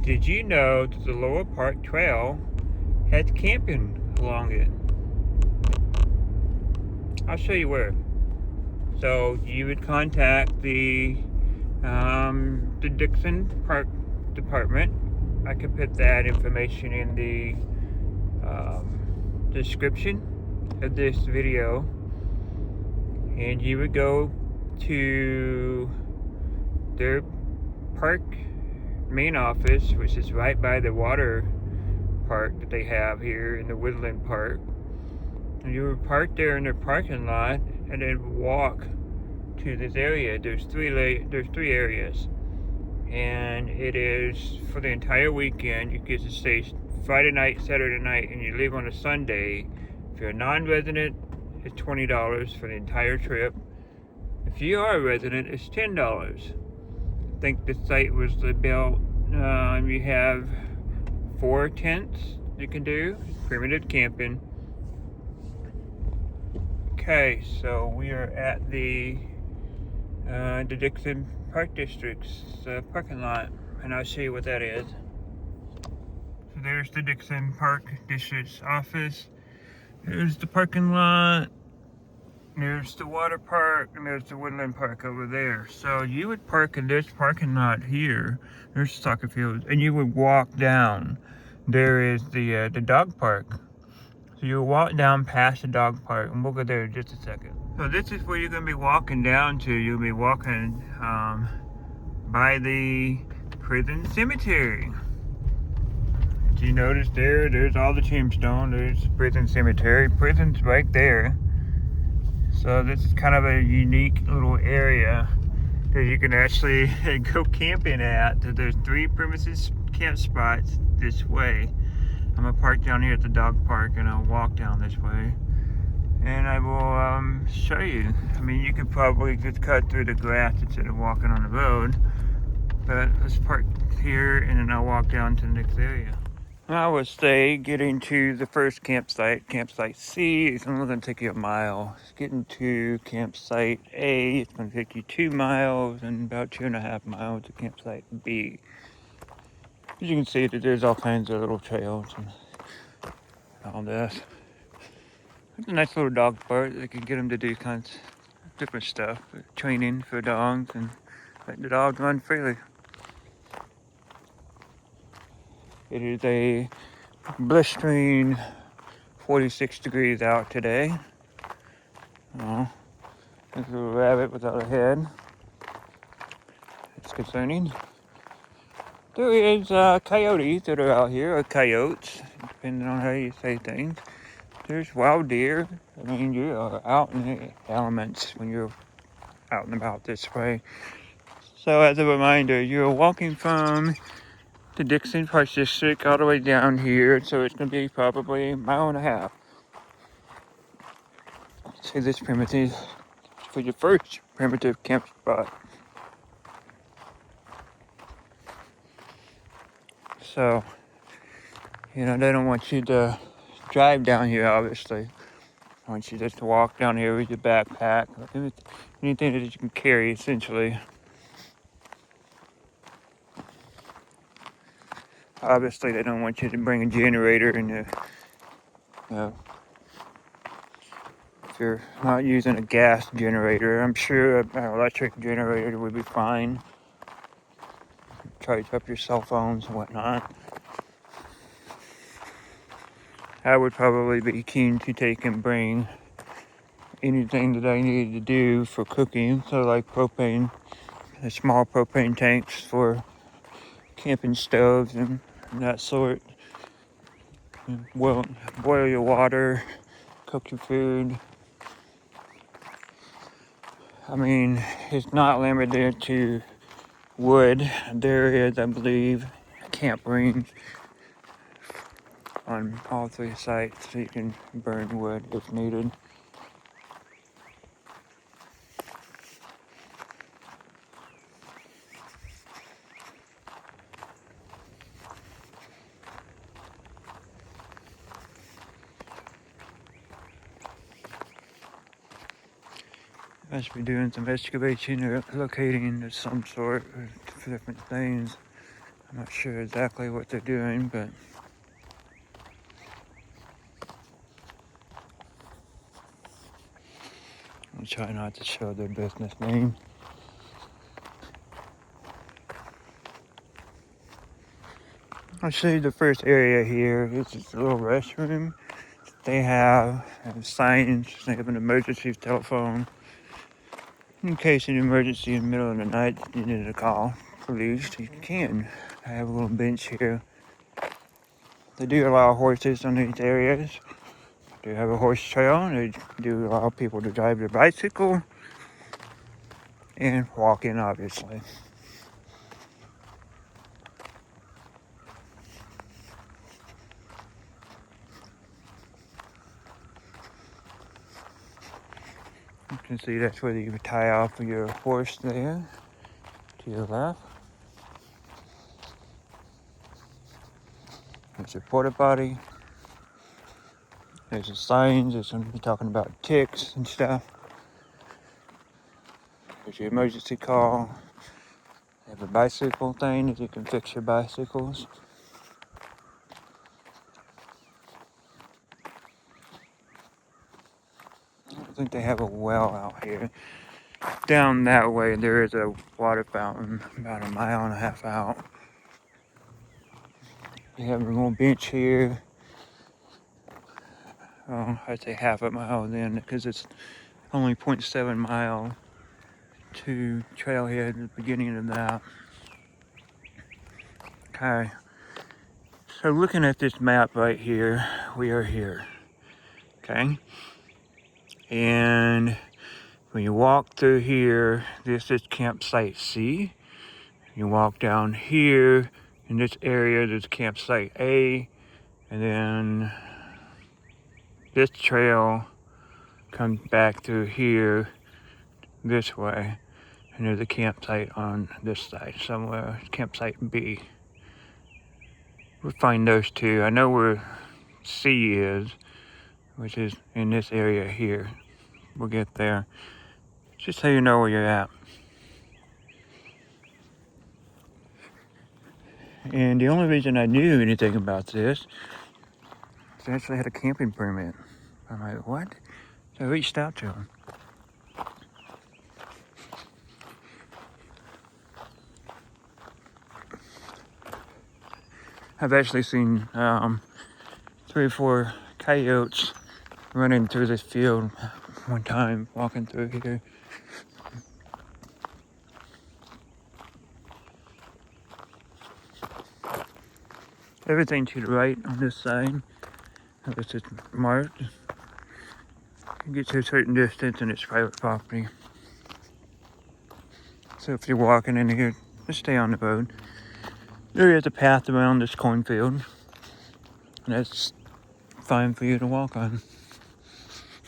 Did you know that the Lower Park Trail has camping along it? I'll show you where. So you would contact the Dixon Park Department. I could put that information in the description of this video, and you would go to their park main office, which is right by the water park that they have here in the Woodland Park. And you would park there in their parking lot and then walk to this area. There's three areas, and it is for the entire weekend. You get to stay Friday night, Saturday night, and you leave on a Sunday. If you're a non-resident, it's $20 for the entire trip. If you are a resident, it's $10. I think the site was built. You have 4 tents you can do. Primitive camping. Okay, so we are at the Dixon Park District's parking lot, and I'll show you what that is. So there's the Dixon Park District's office. There's the parking lot. There's the water park, and there's the Woodland Park over there. So you would park in this parking lot here. There's the soccer field, and you would walk down. There is the dog park. So you walk down past the dog park, and we'll go there in just a second. So this is where you're going to be walking down to. You'll be walking by the prison cemetery. Do you notice there's all the tombstone. There's prison cemetery. Prison's right there. So this is kind of a unique little area that you can actually go camping at. There's 3 premises camp spots this way. I'm gonna park down here at the dog park, and I'll walk down this way, and I will show you. I mean, you could probably just cut through the grass instead of walking on the road, but let's park here, and then I'll walk down to the next area. I would say getting to the first campsite C, is only going to take you a mile. Getting to campsite A, it's going to take you 2 miles, and about 2.5 miles to campsite B. As you can see, that there's all kinds of little trails and all this. It's a nice little dog park. They can get them to do kinds of different stuff, training for dogs and letting the dogs run freely. It is a blistering 46 degrees out today. Oh, there's a little rabbit without a head. It's concerning. There is coyotes that are out here, or coyotes, depending on how you say things. There's wild deer. I mean, you are out in the elements when you're out and about this way. So as a reminder, you're walking from the Dixon Park District all the way down here, so it's going to be probably 1.5 miles. See this primitive for your first primitive camp spot. So, you know, they don't want you to drive down here, obviously. I want you just to walk down here with your backpack, anything that you can carry, essentially. Obviously, they don't want you to bring a generator and if you're not using a gas generator, I'm sure an electric generator would be fine. Charge up your cell phones and whatnot. I would probably be keen to take and bring anything that I needed to do for cooking, so like propane, the small propane tanks for camping stoves and that sort. Well, boil your water, cook your food. I mean, it's not limited to wood. There is, I believe, a camp range on all 3 sites, so you can burn wood if needed. I must be doing some excavation or locating of some sort for different things. I'm not sure exactly what they're doing, but I'll try not to show their business name. I'll show you the first area here. This is a little restroom. They have signs. They have an emergency telephone. In case of an emergency in the middle of the night, you need to call police. You can. I have a little bench here. They do allow horses on these areas. They have a horse trail. They do allow people to drive their bicycle and walk in, obviously. You can see that's where you tie off your horse there to your left. There's your porta potty. There's the signs. There's something talking about ticks and stuff. There's your emergency call. They have a bicycle thing that you can fix your bicycles. I think they have a well out here. Down that way, there is a water fountain about 1.5 miles out. They have a little bench here. I'd say 1/2 mile then, because it's only 0.7 mile to Trailhead at the beginning of that. Okay. So looking at this map right here, we are here. Okay. And when you walk through here, this is campsite C. You walk down here in this area, there's campsite A, and then this trail comes back through here this way, and there's a campsite on this side somewhere, campsite B. We'll find those two. I know where C is, which is in this area here. We'll get there. Just so you know where you're at. And the only reason I knew anything about this is I actually had a camping permit. I'm like, what? So I reached out to him. I've actually seen 3 or 4 coyotes running through this field one time, walking through here. Everything to the right on this side, this is marked. You get to a certain distance and it's private property. So if you're walking in here, just stay on the road. There is a path around this cornfield, and that's fine for you to walk on.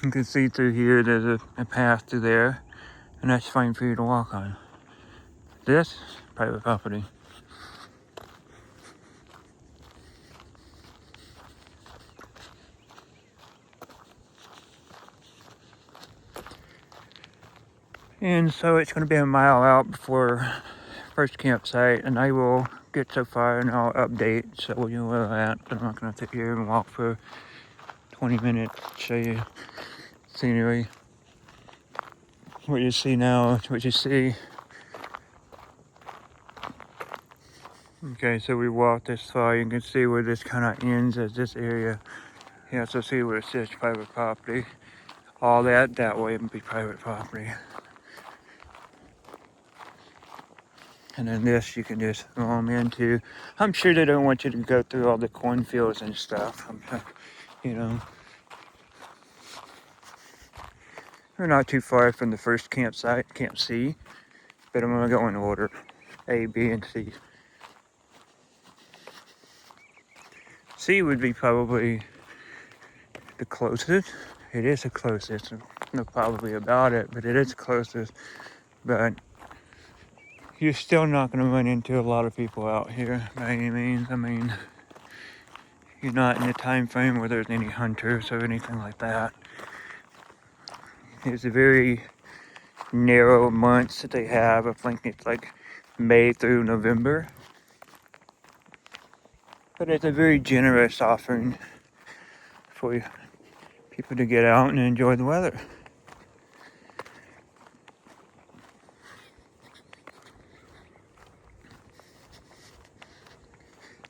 You can see through here, there's a path through there, and that's fine for you to walk on. This, private property. And so it's going to be 1 mile out before first campsite, and I will get so far and I'll update so you know where we're at. But I'm not going to sit here and walk for 20 minutes to show you scenery. What you see now is what you see. Okay, so we walked this far. You can see where this kind of ends as this area. You also see where it says private property. All that way would be private property. And then this you can just roam into. I'm sure they don't want you to go through all the cornfields and stuff. You know. We're not too far from the first campsite, Camp C. But I'm going to go in order. A, B, and C. C would be probably the closest. It is the closest. No probably about it, but it is the closest. But you're still not going to run into a lot of people out here by any means. I mean, you're not in a time frame where there's any hunters or anything like that. It's a very narrow months that they have. I think it's like May through November. But it's a very generous offering for people to get out and enjoy the weather.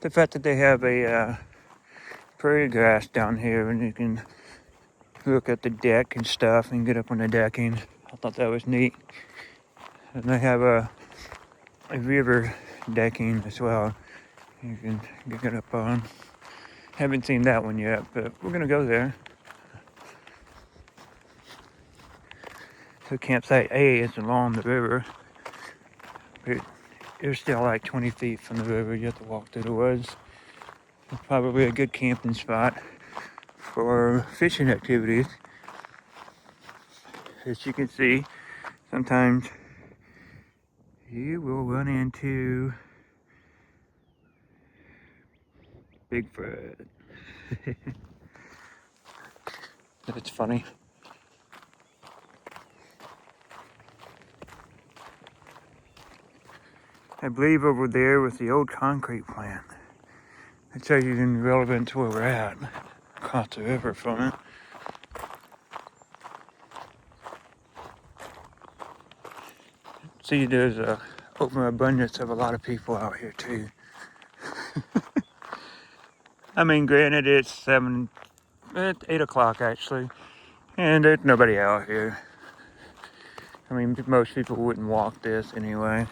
The fact that they have a prairie grass down here and you can look at the deck and stuff and get up on the decking, I thought that was neat. And they have a river decking as well you can get up on. Haven't seen that one yet, but we're gonna go there. So campsite A is along the river, but it's still like 20 feet from the river. You have to walk through the woods. It's probably a good camping spot for fishing activities. As you can see, sometimes you will run into Bigfoot. That's funny. I believe over there was the old concrete plant. It's even relevant to where we're at, across the river from it. See, there's a overabundance of a lot of people out here too. I mean, granted, it's 8 o'clock actually, and there's nobody out here. I mean, most people wouldn't walk this anyway.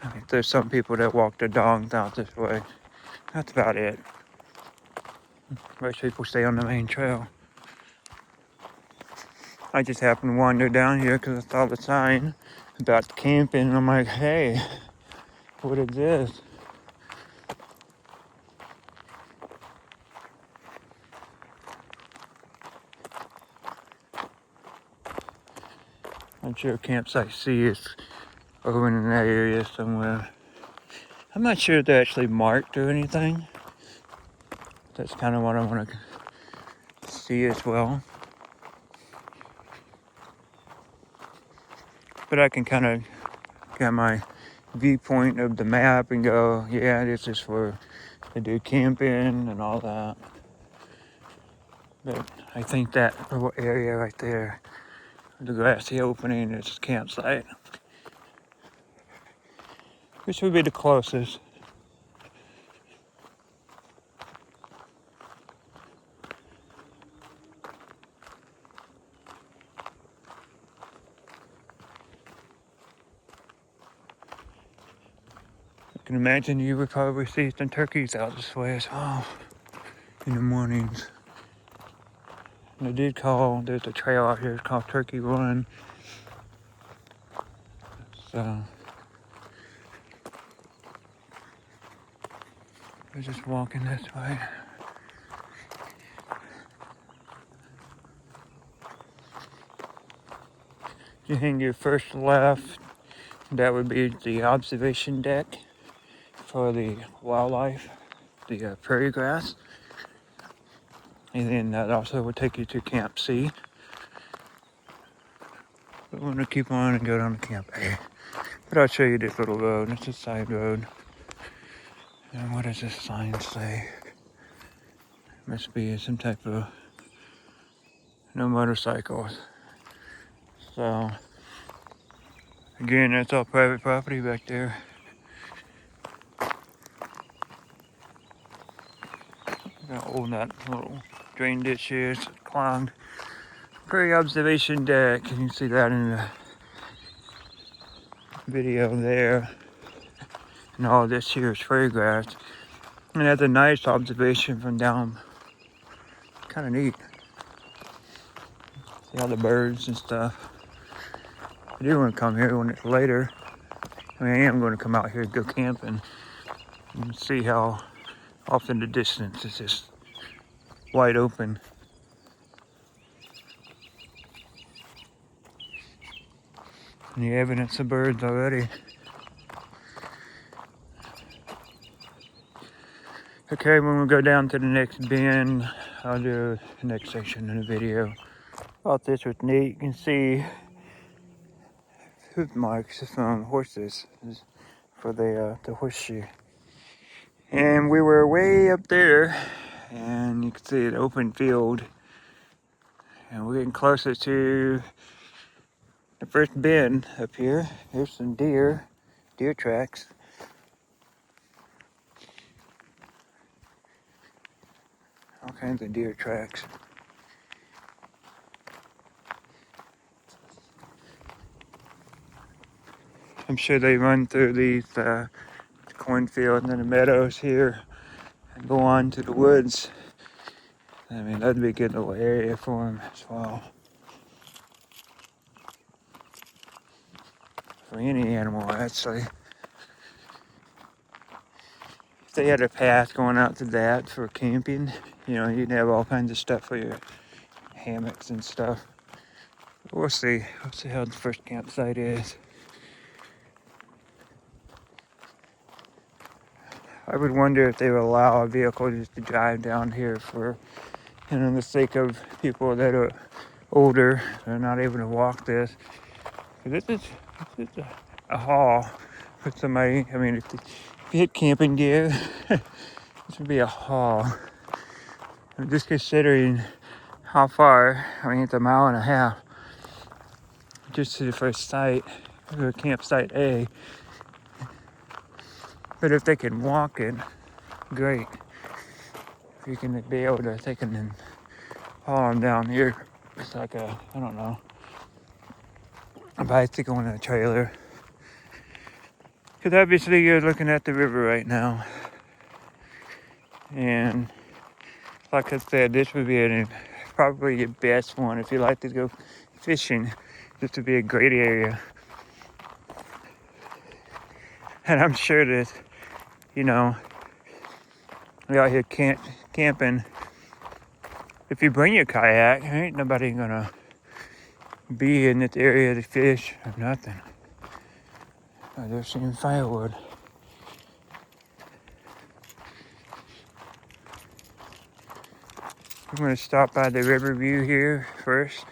I mean, there's some people that walk their dogs out this way. That's about it. Most people stay on the main trail. I just happened to wander down here because I saw the sign about camping, and I'm like, hey, what is this? I'm sure campsite C is over in that area somewhere. I'm not sure if they're actually marked or anything. That's kind of what I want to see as well. But I can kind of get my viewpoint of the map and go, yeah, this is for to do camping and all that. But I think that little area right there, the grassy opening, is campsite. Which would be the closest. I can imagine you would probably see some turkeys out this way as well in the mornings. And there's a trail out here called Turkey Run. So we're just walking this way. You hang your first left, that would be the observation deck for the wildlife, the prairie grass. And then that also would take you to Camp C. But we're gonna keep on and go down to Camp A. But I'll show you this little road. It's a side road. And what does this sign say? Must be some type of no motorcycles. So again, that's all private property back there. Got that little drain ditch here. It's clogged. Prairie observation deck. You can see that in the video there. And all this here is prairie grass. And that's a nice observation from down. Kind of neat. See all the birds and stuff. I do want to come here when it's later. I mean, I am going to come out here and go camping and see how often the distance is just wide open. Any evidence of birds already. Okay, when we go down to the next bend, I'll do the next section in the video. Thought this was neat. You can see hoof marks from horses for the horseshoe. And we were way up there, and you can see an open field. And we're getting closer to the first bend up here. Here's some deer tracks. All kinds of deer tracks. I'm sure they run through these cornfields and the meadows here and go on to the woods. I mean, that'd be a good little area for them as well. For any animal, actually. If they had a path going out to that for camping, you know, you'd have all kinds of stuff for your hammocks and stuff. We'll see. We'll see how the first campsite is. I would wonder if they would allow a vehicle just to drive down here for, you know, the sake of people that are older, they're not able to walk this. This is a haul for somebody. I mean, if you hit camping gear, this would be a haul. I'm just considering how far. I mean, it's a mile and a half just to the first site, or campsite A. But if they can walk it, great. If you can be able to take them and haul them down here, it's like a, I don't know, a bicycle in a trailer. Because obviously you're looking at the river right now. And like I said, this would be probably your best one if you like to go fishing. This would be a great area. And I'm sure that, you know, we out here camping. If you bring your kayak, ain't nobody gonna be in this area to fish or nothing. They're seeing firewood. I'm gonna stop by the river view here first,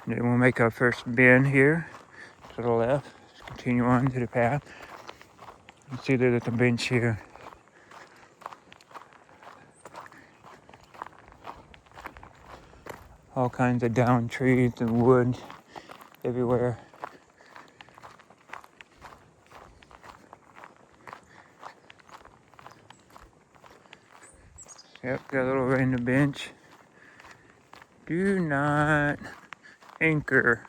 and then we'll make our first bend here to the left. Just continue on to the path. You see there's a bench here. All kinds of down trees and wood everywhere. Yep, got a little random bench. Do not anchor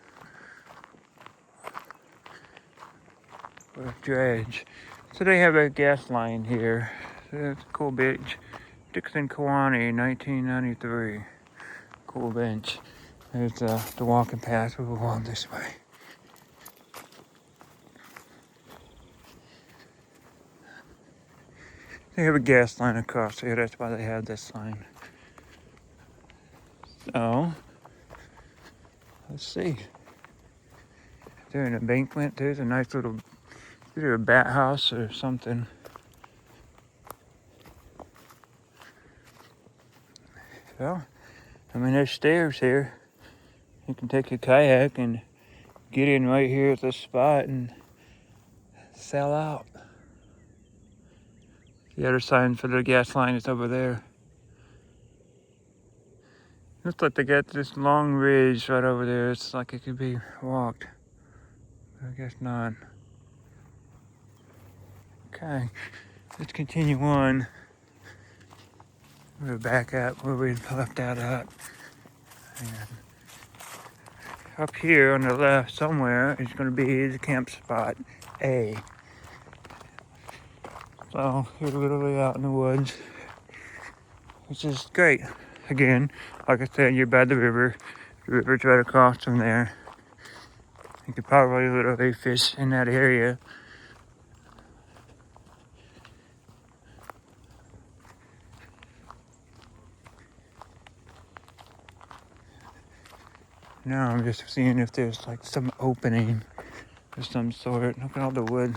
or dredge. So they have a gas line here. So that's a cool bench. Dixon, 1993. Cool bench. There's the walking path. We'll walk this way. They have a gas line across here. That's why they have this line. So, let's see. Is there an embankment? There's a nice little, either a bat house or something. Well, I mean, there's stairs here. You can take your kayak and get in right here at this spot and sail out. The other sign for the gas line is over there. Looks like they got this long ridge right over there. It's like it could be walked. I guess not. Okay, let's continue on. We're back at where we left out at. And up here on the left somewhere is going to be the camp spot A. So we're literally out in the woods, which is great. Again, like I said, you're by the river. The river's right across from there. You could probably literally fish in that area. Now I'm just seeing if there's like some opening of some sort. Look at all the wood.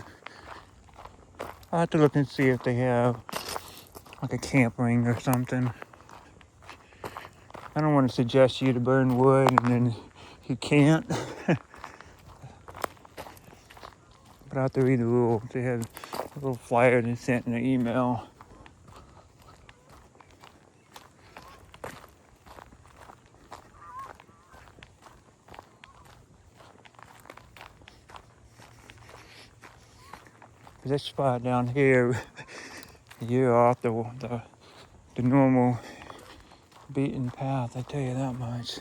I'll have to look and see if they have like a camp ring or something. I don't want to suggest you to burn wood and then you can't. But I have to read the rules. They have a little flyer they sent in an email Because this spot down here, you're off the normal beaten path, I tell you that much.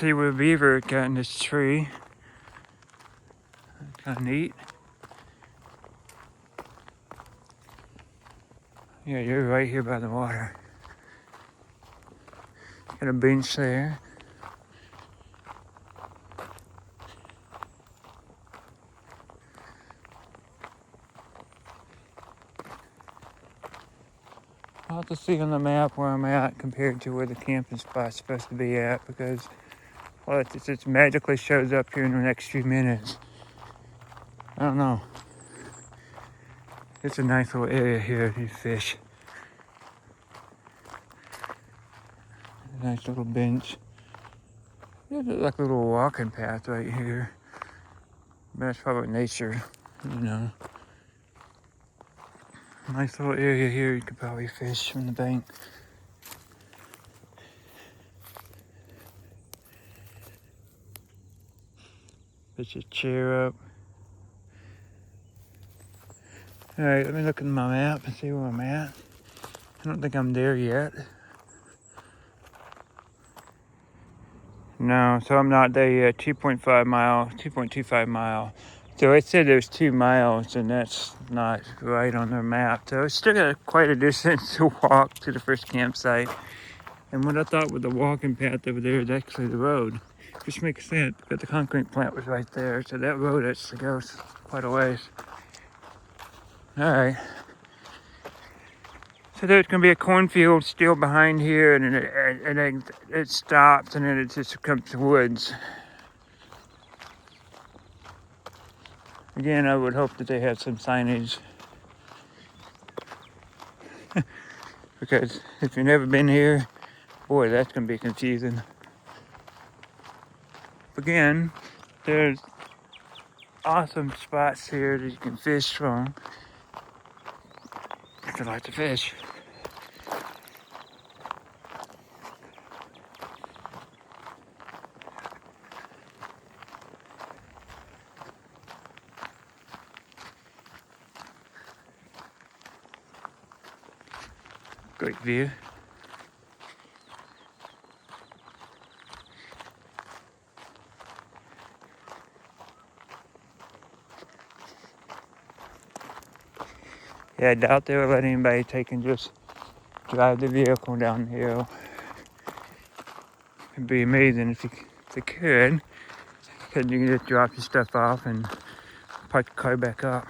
See where beaver got in this tree. Kind of neat. Yeah, you're right here by the water. Got a bench there. I'll have to see on the map where I'm at compared to where the camping spot's supposed to be at, because well, it just magically shows up here in the next few minutes. I don't know. It's a nice little area here to fish. A nice little bench. There's like a little walking path right here. But that's probably nature, you know. Nice little area here, you could probably fish from the bank. Put your chair up. Alright, let me look at my map and see where I'm at. I don't think I'm there yet. No, so I'm not there yet. 2.5 mile, 2.25 mile. So it said there's 2 miles, and that's not right on their map. So it's still got quite a distance to walk to the first campsite. And what I thought was the walking path over there is actually the road, which makes sense because the concrete plant was right there. So that road actually goes quite a ways. All right. So there's going to be a cornfield still behind here, and then it stops, and then it just comes to woods. Again, I would hope that they have some signage. Because if you've never been here, boy, that's going to be confusing. Again, there's awesome spots here that you can fish from if you like to fish. Great view. Yeah, I doubt they would let anybody take and just drive the vehicle down the hill. It'd be amazing if they could, because you can just drop your stuff off and park the car back up.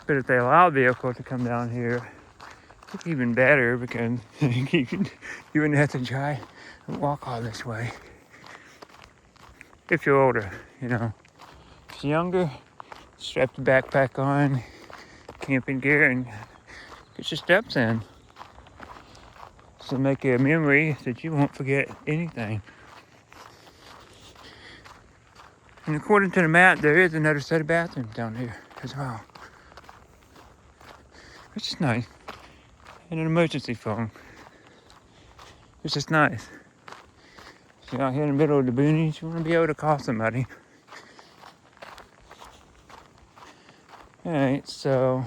But if they allow vehicles to come down here, it's even better, because you wouldn't have to drive and walk all this way. If you're older, you know. If you're younger, strap the backpack on, camping gear, and get your steps in. So make a memory that you won't forget anything. And according to the map, there is another set of bathrooms down here as well, which is nice. And an emergency phone, which is nice. If you're out here in the middle of the boonies, you want to be able to call somebody. Alright, so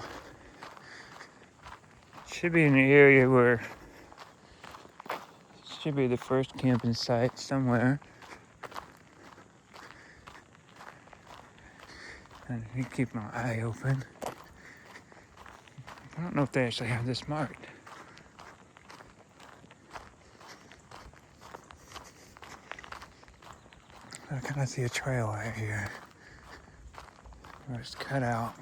should be in the area where should be the first camping site somewhere. And I keep my eye open. I don't know if they actually have this marked. I kind of see a trail right here where it's cut out.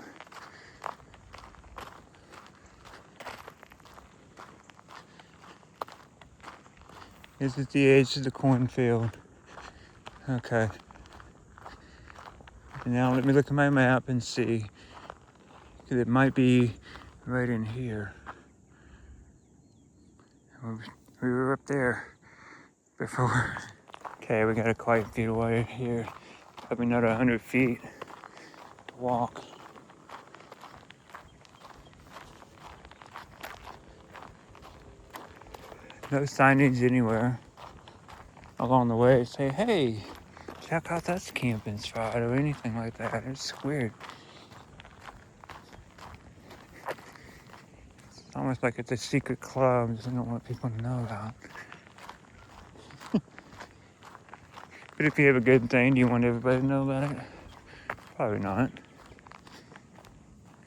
This is the edge of the cornfield. Okay. And now let me look at my map and see, because it might be right in here. We were up there before. Okay, we got a quiet view right here. Probably another 100 feet to walk. No signage anywhere along the way say, hey, check out this camping spot or anything like that. It's weird. It's almost like it's a secret club that I don't want people to know about. But if you have a good thing, do you want everybody to know about it? Probably not.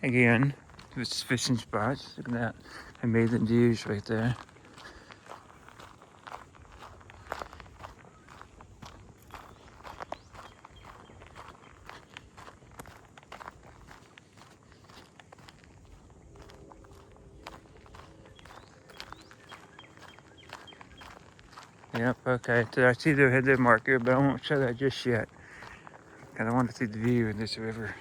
Again, it's fishing spots. Look at that amazing views right there. Yep, okay. So I see their headed marker, but I won't show that just yet. Because I want to see the view of this river.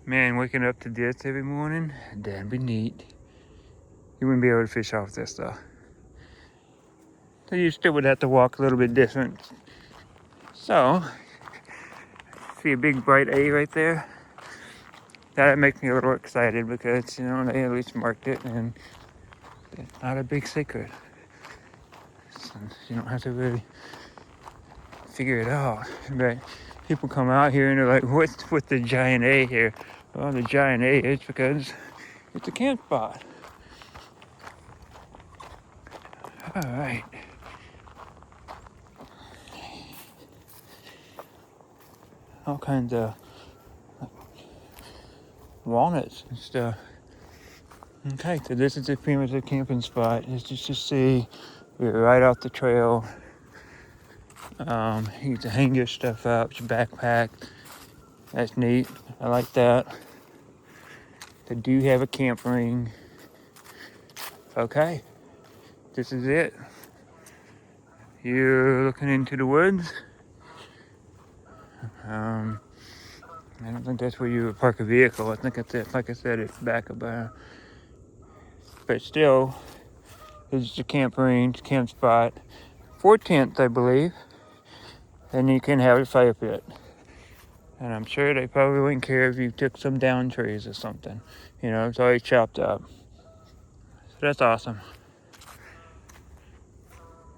Man, waking up to this every morning, that'd be neat. You wouldn't be able to fish off this though. So you still would have to walk a little bit different. So, see a big bright A right there? That makes me a little excited because, you know, they at least marked it and it's not a big secret. So you don't have to really figure it out. But people come out here and they're like, what's with the giant A here? Well, the giant A is because it's a camp spot. All right. All kinds of walnuts and stuff. Okay, so this is pretty much a camping spot. It's just to see you're right off the trail. You get to hang your stuff up, your backpack. That's neat. I like that. They do have a camp ring. Okay, this is it. You're looking into the woods. I don't think that's where you would park a vehicle. I think it's it. Like I said, it's back of a. But still, it's a camp range, camp spot. 4 tents, I believe. And you can have a fire pit. And I'm sure they probably wouldn't care if you took some down trees or something. You know, it's already chopped up. So that's awesome.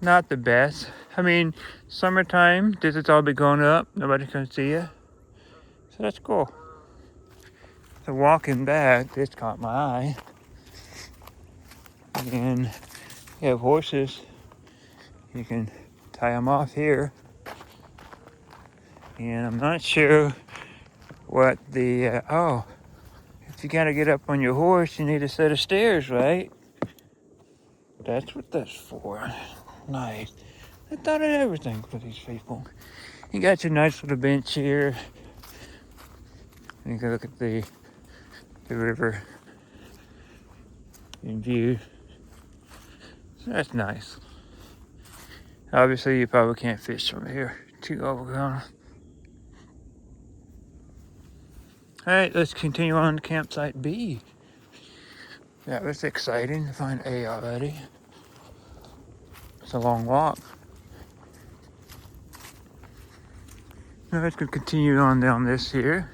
Not the best. I mean, summertime, this is all be going up. Nobody can see you. So that's cool. So walking back, this caught my eye. And you have horses. You can tie them off here. And I'm not sure what the, if you gotta get up on your horse, you need a set of stairs, right? That's what that's for. Nice. I thought of everything for these people. You got your nice little bench here. You can look at the river in view. So that's nice. Obviously, you probably can't fish from here. Too overgrown. All right, let's continue on to campsite B. That was exciting to find A already. It's a long walk. Now let's continue on down this here.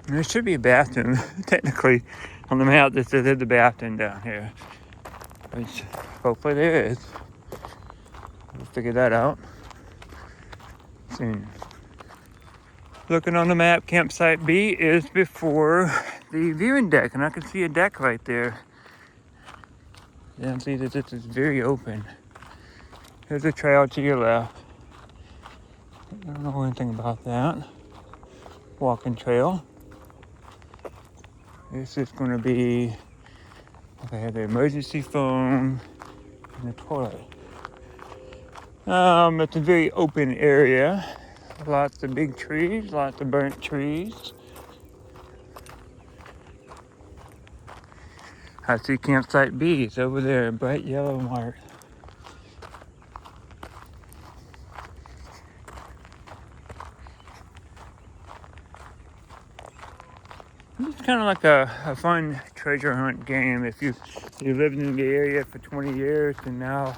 And there should be a bathroom, technically, on the map that says there's a bathroom down here. Which hopefully there is. We'll figure that out soon. Looking on the map, campsite B is before the viewing deck, and I can see a deck right there. You can see that this is very open. There's a trail to your left. I don't know anything about that. Walking trail. This is going to be, they have the emergency phone and the toilet. It's a very open area. Lots of big trees, lots of burnt trees. I see campsite B. It's over there, a bright yellow mark. It's kind of like a fun treasure hunt game if you You lived in the area for 20 years and now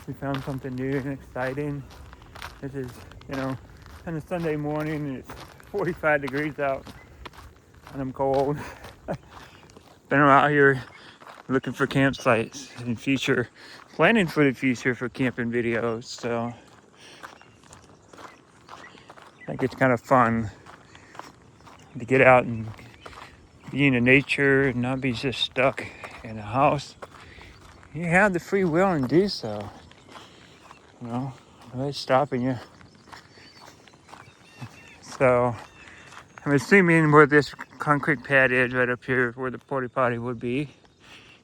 we found something new and exciting. This is, on a Sunday morning and it's 45 degrees out and I'm cold. Been out here looking for campsites in future, planning for the future for camping videos. So I think it's kind of fun to get out and be in the nature and not be just stuck in a house. You have the free will and do so. Nobody's stopping you. So I'm assuming where this concrete pad is right up here where the porta potty would be.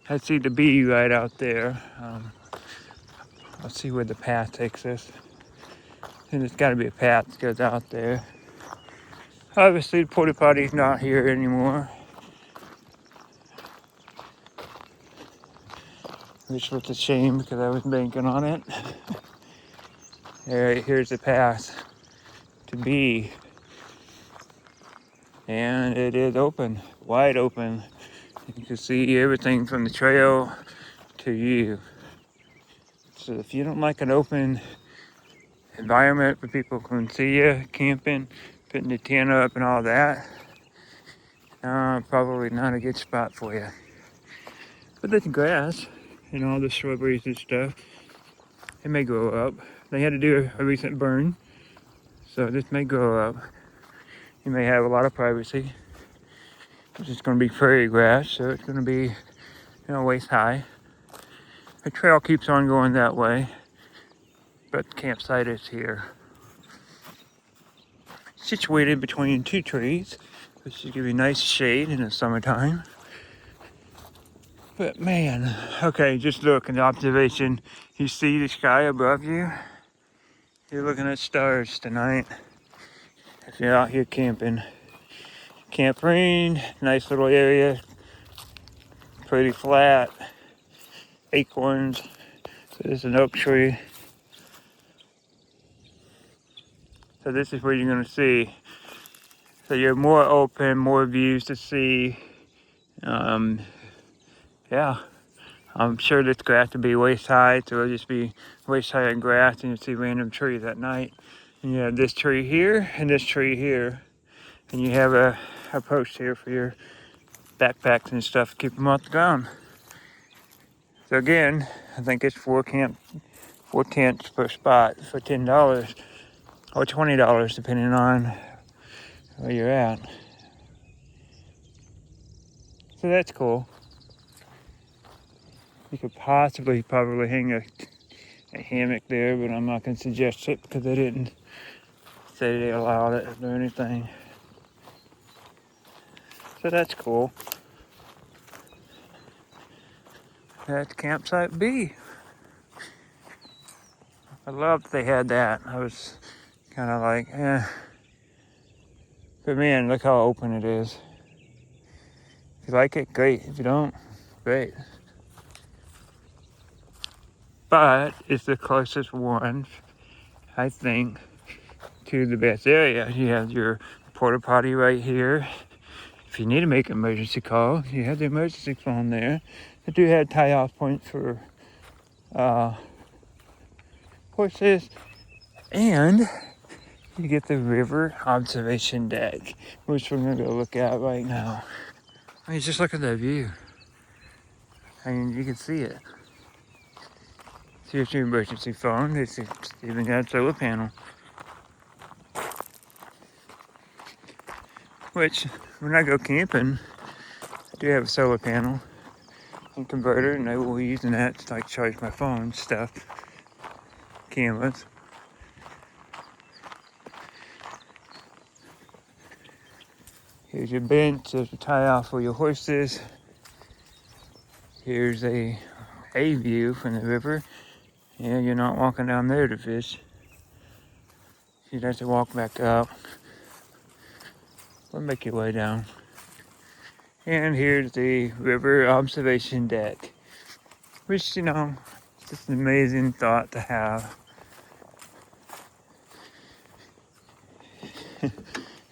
I see the bee right out there. Let's see where the path takes us. And there's got to be a path that goes out there. Obviously, the porta potty's not here anymore, which was a shame because I was banking on it. All right, here's the path to B, and it is open, wide open. You can see everything from the trail to you. So if you don't like an open environment where people can see you camping, putting the tent up and all that, probably not a good spot for you. But there's grass and all the shrubberies and stuff. It may grow up. They had to do a recent burn, so this may grow up. You may have a lot of privacy. This is going to be prairie grass, so it's going to be, waist high. The trail keeps on going that way, but the campsite is here. Situated between two trees, which should give you nice shade in the summertime. But man, okay, just look in the observation. You see the sky above you? You're looking at stars tonight. If you're out here camping. Camp Rain, nice little area. Pretty flat. Acorns. So there's an oak tree. So this is what you're gonna see. So you're more open, more views to see. Yeah, I'm sure this grass will be waist high, so it'll just be waist high in grass, and you'll see random trees at night. And you have this tree here and this tree here, and you have a post here for your backpacks and stuff to keep them off the ground. So again, I think it's 4 tents per spot for $10 or $20 depending on where you're at. So that's cool. You could probably hang a hammock there, but I'm not going to suggest it because they didn't say they allowed it or anything. So that's cool. That's campsite B. I loved they had that. I was kind of like, eh. But man, look how open it is. If you like it, great. If you don't, great. But it's the closest one, I think, to the best area. You have your porta potty right here. If you need to make an emergency call, you have the emergency phone there. They do have tie-off points for horses, and you get the river observation deck, which we're gonna go look at right now. I mean, just look at that view. I mean, you can see it. Here's your emergency phone. It's even got a solar panel. Which, when I go camping, I do have a solar panel and converter, and I will be using that to like charge my phone stuff, cameras. Here's your bench. There's a tie-off for your horses. Here's a view from the river. Yeah, you're not walking down there to fish. You'd have to walk back up. Or make your way down. And here's the river observation deck. Which, it's just an amazing thought to have.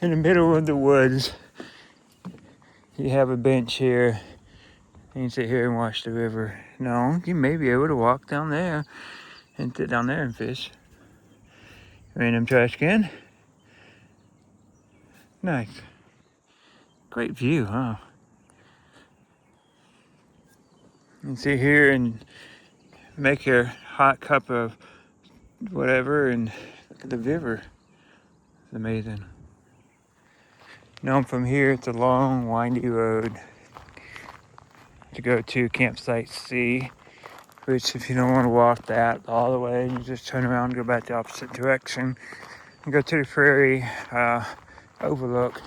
In the middle of the woods, you have a bench here You can sit here and watch the river. No, you may be able to walk down there and sit down there and fish. Random trash can. Nice. Great view, huh? You can sit here and make your hot cup of whatever and look at the river. It's amazing. Now from here, it's a long, windy road to go to campsite C, which if you don't want to walk that all the way, you just turn around and go back the opposite direction and go to the prairie overlook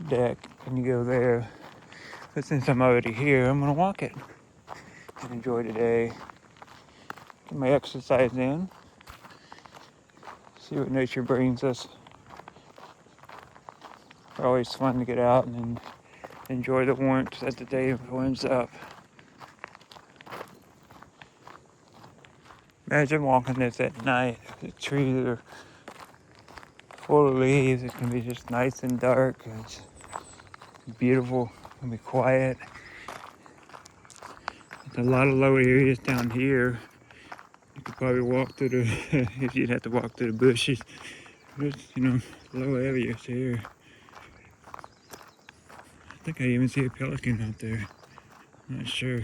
deck, and you go there. But since I'm already here, I'm gonna walk it and enjoy the day. Get my exercise in. See what nature brings us. It's always fun to get out and enjoy the warmth as the day warms up. Imagine walking this at night. The trees are full of leaves. It can be just nice and dark. And it's beautiful. It can be quiet. There's a lot of low areas down here. You could probably walk through the, if you'd have to walk through the bushes. There's, low areas here. I think I even see a pelican out there. Not sure.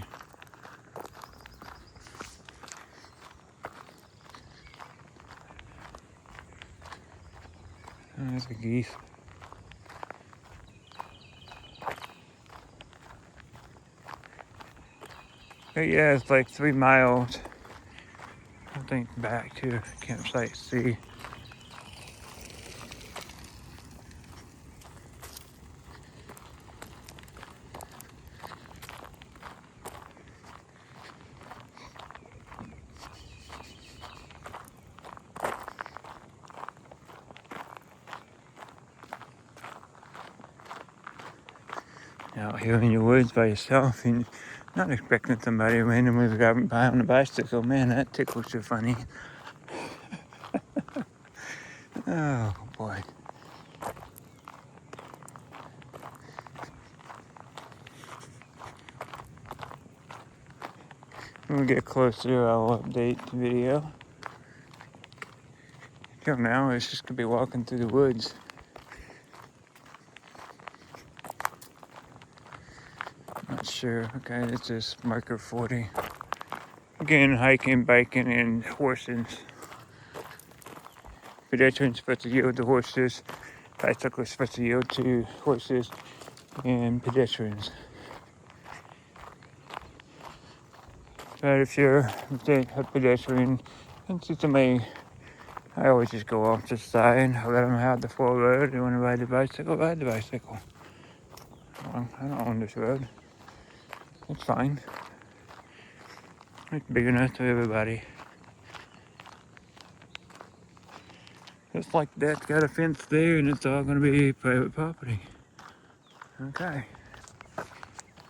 Oh, that's a geese. But yeah, it's like 3 miles, I think, back to campsite C. Out here in your woods by yourself and not expecting somebody randomly to drive by on a bicycle. Man, that tickles you funny. Oh boy. When we get closer, I'll update the video. Until now, it's just gonna be walking through the woods. Not sure. Okay, it's just marker 40. Again, hiking, biking, and horses. Pedestrians supposed to yield to horses. Bicyclists supposed to yield to horses and pedestrians. But if you're a pedestrian and see somebody, I always just go off to the side and let them have the full road. They want to ride the bicycle, ride the bicycle. Well, I don't own this road. It's fine. It's big enough to everybody. Just like that's got a fence there and it's all going to be private property. Okay.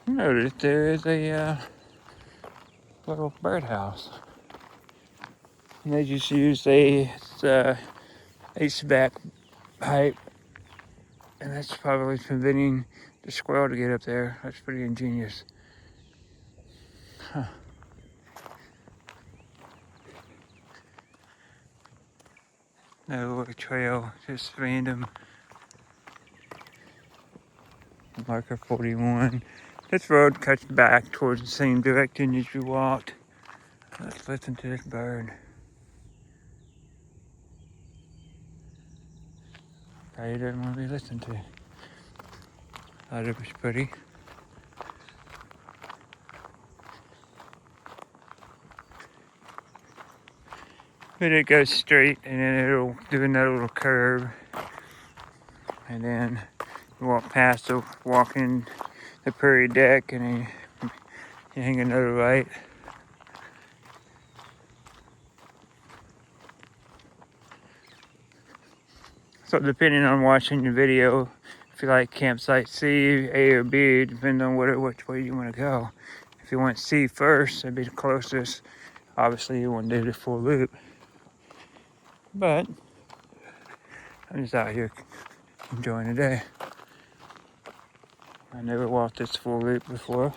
Notice there is a little birdhouse. And they just use a HVAC pipe, and that's probably preventing the squirrel to get up there. That's pretty ingenious. Huh. Another little trail, just random. Marker 41. This road cuts back towards the same direction as you walked. Let's listen to this bird. Probably doesn't want to be listened to. Thought it was pretty. But it goes straight and then it'll do another little curve. And then you walk past the walking the prairie deck and then you hang another right. So depending on watching the video, if you like campsite C, A or B, depending on which way you want to go. If you want C first, that'd be the closest. Obviously you want to do the full loop. But I'm just out here enjoying the day. I never walked this full loop before.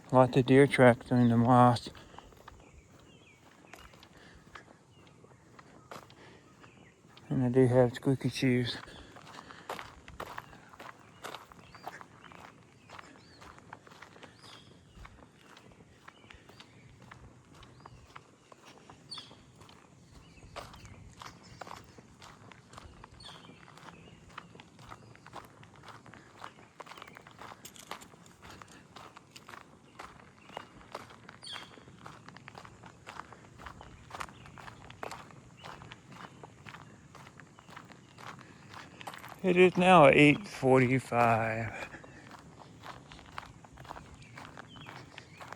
Lots of deer tracks in the moss. And I do have squeaky shoes. It is now 8:45.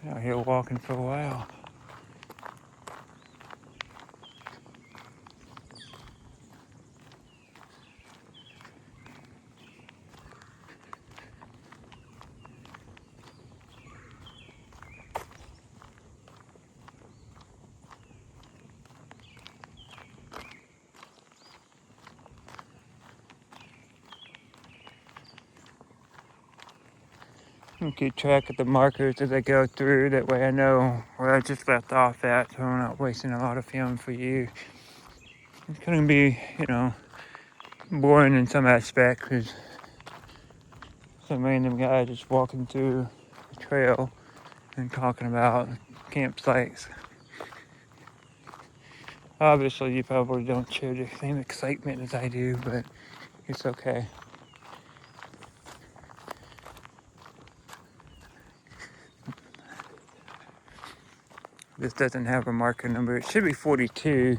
Out here walking for a while. And keep track of the markers as I go through. That way I know where I just left off at, so I'm not wasting a lot of film for you. It's gonna be, boring in some aspects because some random guy just walking through the trail and talking about campsites. Obviously, you probably don't share the same excitement as I do, but it's okay. This doesn't have a marker number. It should be 42,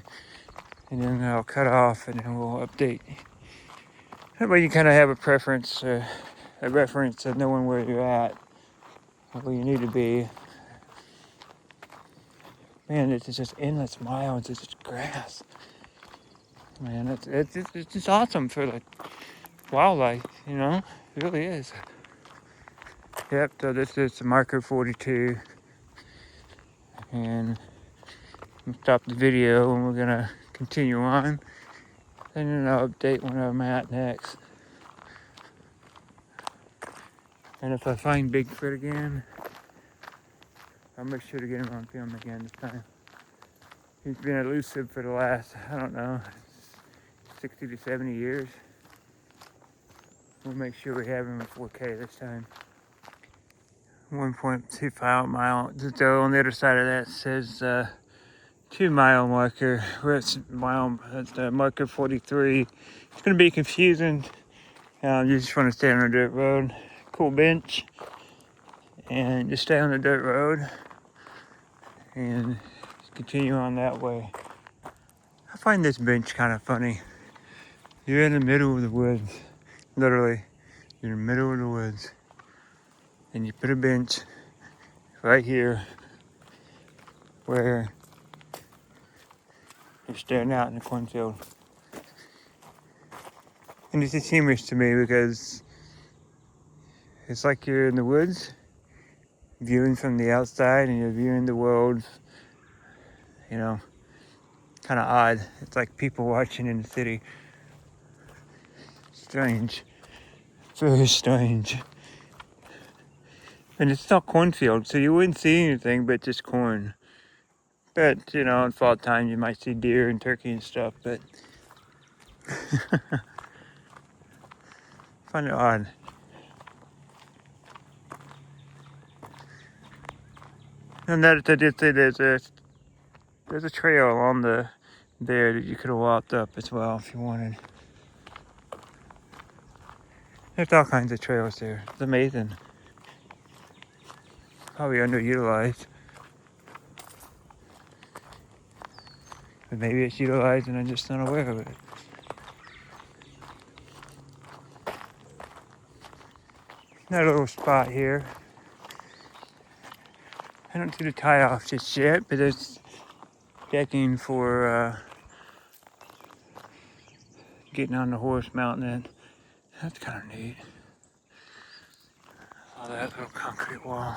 and then I'll cut off, and then we'll update. That way you kind of have a preference, a reference of knowing where you're at, where you need to be. Man, it's just endless miles. It's just grass. Man, it's just awesome for the wildlife, It really is. Yep, so this is marker 42. And we'll stop the video and we're gonna continue on. And then I'll update where I'm at next. And if I find Bigfoot again, I'll make sure to get him on film again this time. He's been elusive for the last, 60 to 70 years. We'll make sure we have him in 4K this time. 1.25 mile. So on the other side of that says 2-mile marker. We're at marker 43. It's going to be confusing. You just want to stay on a dirt road. Cool bench. And just stay on the dirt road. And continue on that way. I find this bench kind of funny. You're in the middle of the woods. Literally. You're in the middle of the woods. And you put a bench right here where you're staring out in the cornfield. And it's just humorous to me because it's like you're in the woods, viewing from the outside, and you're viewing the world, kind of odd. It's like people watching in the city. Strange. Very strange. And it's not cornfield, so you wouldn't see anything but just corn. But, in fall time you might see deer and turkey and stuff, but I find it odd. And that I did say there's a trail along there that you could have walked up as well if you wanted. There's all kinds of trails there. It's amazing. Probably underutilized. But maybe it's utilized and I'm just not aware of it. That little spot here. I don't see the tie off just yet, but there's decking for getting on the horse mounting it. That's kind of neat. Oh, that little concrete wall.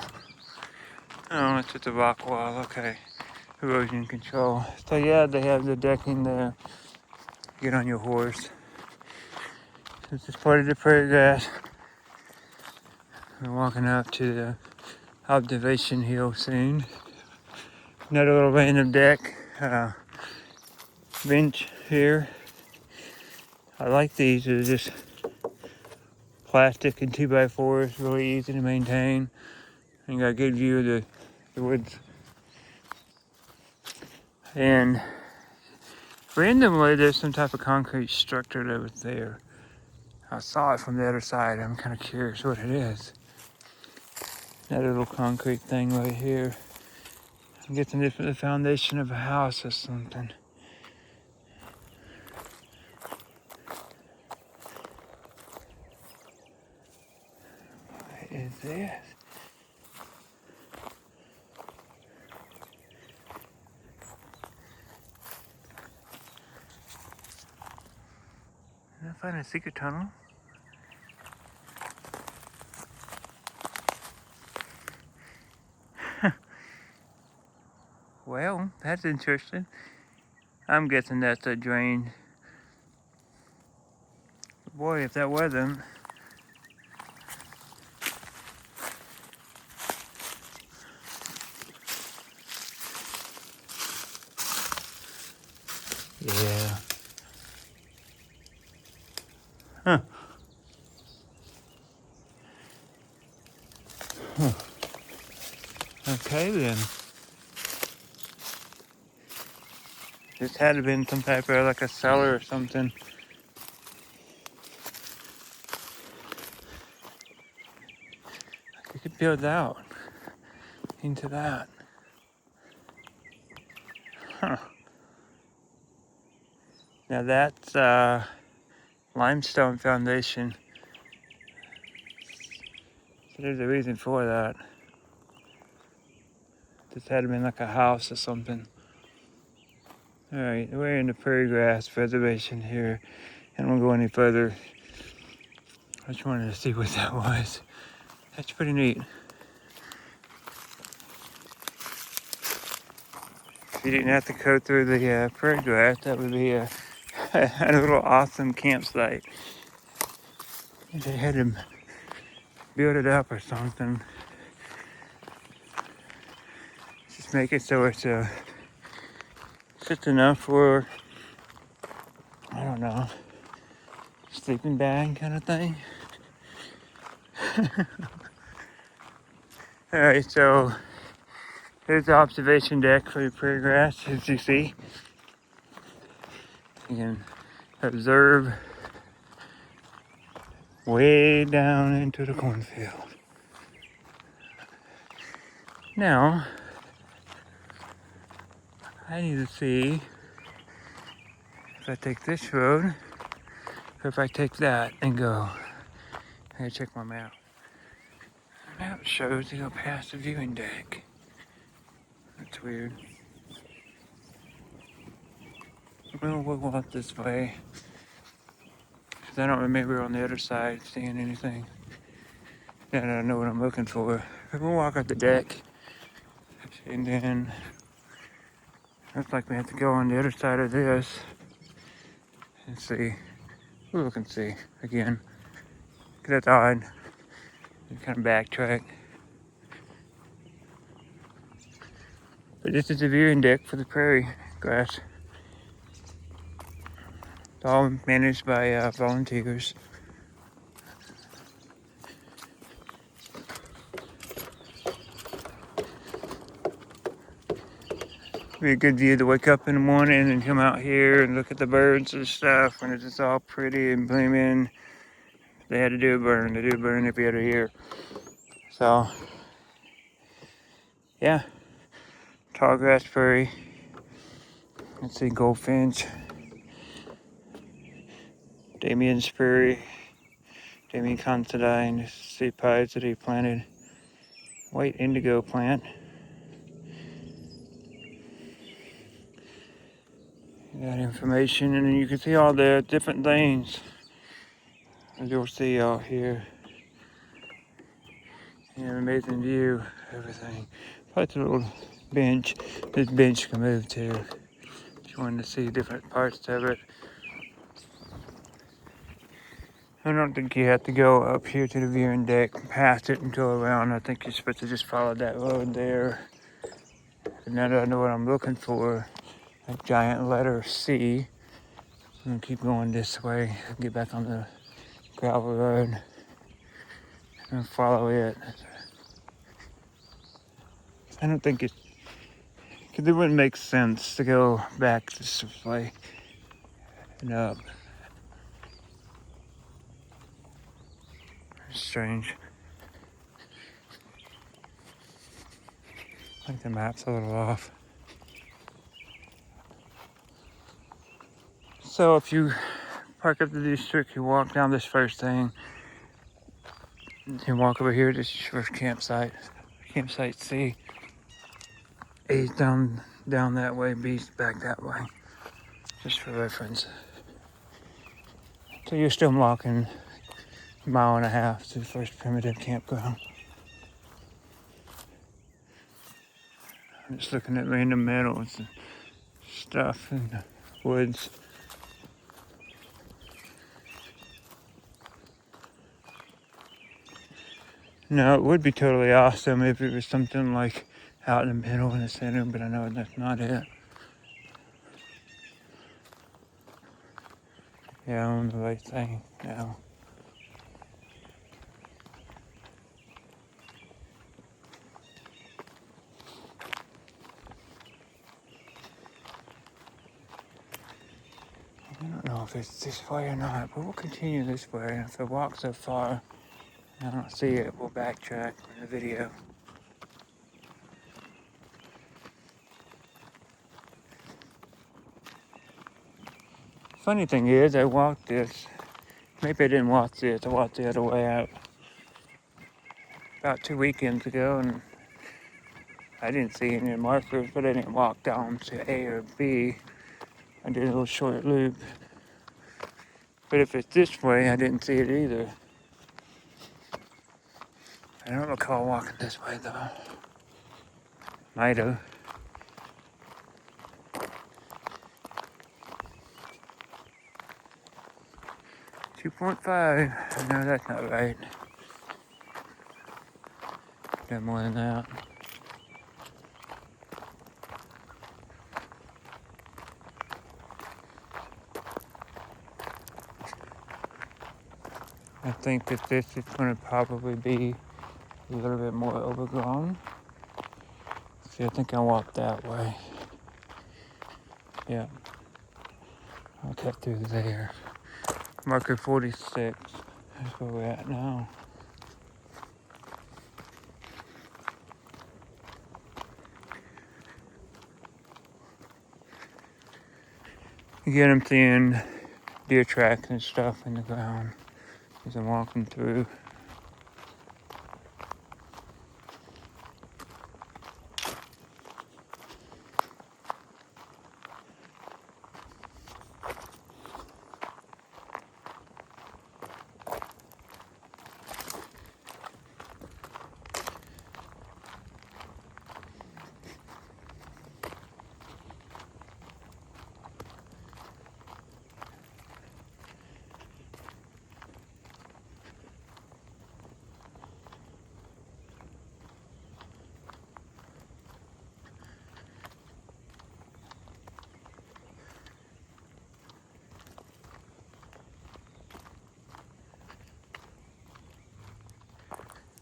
Oh, it's just a rock wall. Okay. Erosion control. So yeah, they have the decking there. Get on your horse. This is part of the prairie grass. We're walking up to the observation hill soon. Another little random deck bench here. I like these. They're just plastic and 2x4s, really easy to maintain. And got a good view of the woods. And randomly, there's some type of concrete structure over there. I saw it from the other side. I'm kind of curious what it is. Another little concrete thing right here. I'm guessing this is the foundation of a house or something. What is this? Did I find a secret tunnel? Well, that's interesting. I'm guessing that's a drain. Boy, if that wasn't. Yeah. Huh. Huh. Okay then. This had to have been some type of like a cellar or something. You could build out into that. Huh. Now that's limestone foundation. So there's a reason for that. This had to have been like a house or something. Alright, we're in the prairie grass reservation here. I don't want to go any further. I just wanted to see what that was. That's pretty neat. If you didn't have to go through the prairie grass, that would be a little awesome campsite. They had to build it up or something. Just make it so it's just enough for, I don't know, sleeping bag kind of thing. Alright, so here's the observation deck for the prairie grass, as you see. You can observe way down into the cornfield. Now, I need to see if I take this road or if I take that and go. I gotta check my map. The map shows to go past the viewing deck. That's weird. We'll walk this way. Cause I don't remember on the other side seeing anything. And I don't know what I'm looking for. We'll walk up the deck. And then looks like we have to go on the other side of this and see. We'll look and see again. Cause that's odd. You kind of backtrack. But this is the viewing deck for the prairie grass. It's all managed by volunteers. Be a good view to wake up in the morning and come out here and look at the birds and stuff when it's just all pretty and blooming. They had to do a burn. They do a burn every other year. So, yeah. Tallgrass prairie. Let's see, goldfinch. Damien's prairie. Damien Considine. Seed pods that he planted. White indigo plant. That information, and then you can see all the different things as you'll see out here. Yeah, amazing view, everything. Plus a little bench. This bench can move too. Just wanted to see different parts of it. I don't think you have to go up here to the viewing deck, past it and go around. I think you're supposed to just follow that road there. And now that I know what I'm looking for, a giant letter C. I'm gonna keep going this way, get back on the gravel road and follow it. I don't think because it wouldn't make sense to go back this way and up. Strange. I think the map's a little off. So if you park up the district, you walk down this first thing, you walk over here, this is your first campsite. Campsite C. A's down that way, B's back that way. Just for reference. So you're still walking a mile and a half to the first primitive campground. I'm just looking at random meadows and stuff in the woods. No, it would be totally awesome if it was something like out in the middle in the center, but I know that's not it. Yeah, I'm on the right thing now. I don't know if it's this way or not, but we'll continue this way. And if I walk so far and I don't see it, we'll backtrack in the video. Funny thing is, I walked this. Maybe I didn't walk this. I walked the other way out about 2 weekends ago, and I didn't see any markers, but I didn't walk down to A or B. I did a little short loop. But if it's this way, I didn't see it either. I don't recall walking this way though. Might have. 2.5. No, that's not right. Got more than that. I think that this is going to probably be a little bit more overgrown. See, I think I walked that way. Yeah. I'll cut through there. Marker 46. That's where we're at now. Again, I'm seeing deer tracks and stuff in the ground as I'm walking through.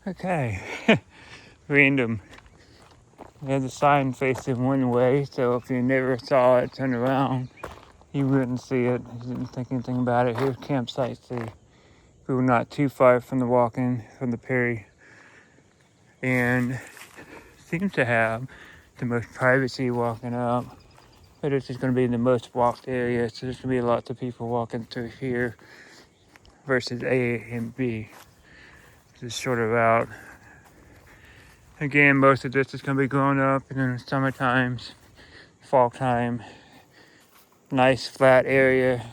Okay, random. We had the sign facing one way, so if you never saw it turn around, you wouldn't see it. You didn't think anything about it. Here's campsite C. We were not too far from the walk-in from the Perry, and seems to have the most privacy walking up. But this is going to be the most walked area, so there's going to be lots of people walking through here versus A and B. This shorter route. Again, most of this is going to be grown up in the summer times, fall time. Nice flat area.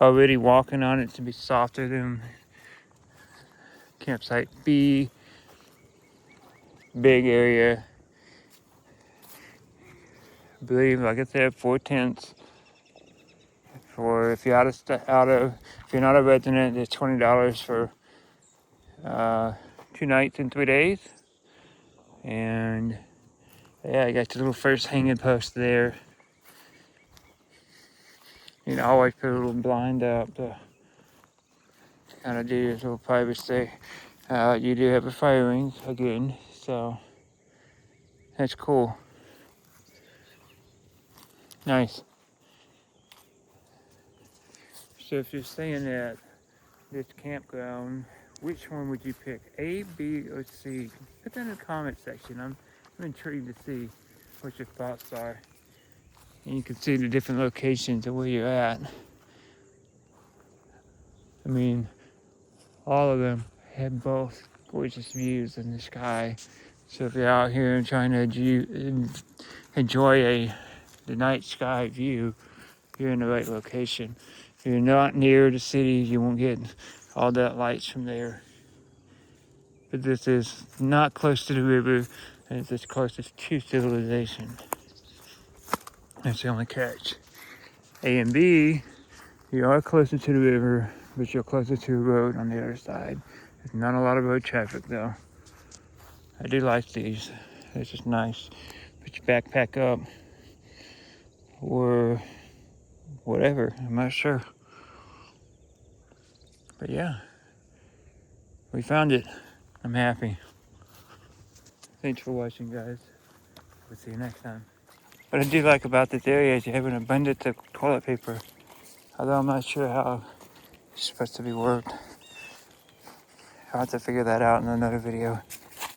Already walking on it to be softer than campsite B. Big area. I believe, like I said, 4 tents. for if you're if you're not a resident, it's $20 for 2 nights and 3 days. And yeah, I got the little first hanging post there. You know, I always put a little blind up to kind of do this little privacy. You do have a fire ring again, so that's cool. Nice. So if you're staying at this campground, which one would you pick? A, B, or C? Put that in the comment section. I'm intrigued to see what your thoughts are. And you can see the different locations of where you're at. I mean, all of them have both gorgeous views in the sky. So if you're out here and trying to enjoy the night sky view, you're in the right location. If you're not near the city, you won't get all that lights from there. But this is not close to the river, and it's as closest to civilization. That's the only catch. A and B, you are closer to the river, but you're closer to a road on the other side. There's not a lot of road traffic though. I do like these. It's just nice. Put your backpack up or whatever. I'm not sure. But yeah, we found it. I'm happy. Thanks for watching, guys. We'll see you next time. What I do like about this area is you have an abundance of toilet paper. Although I'm not sure how it's supposed to be worked. I'll have to figure that out in another video.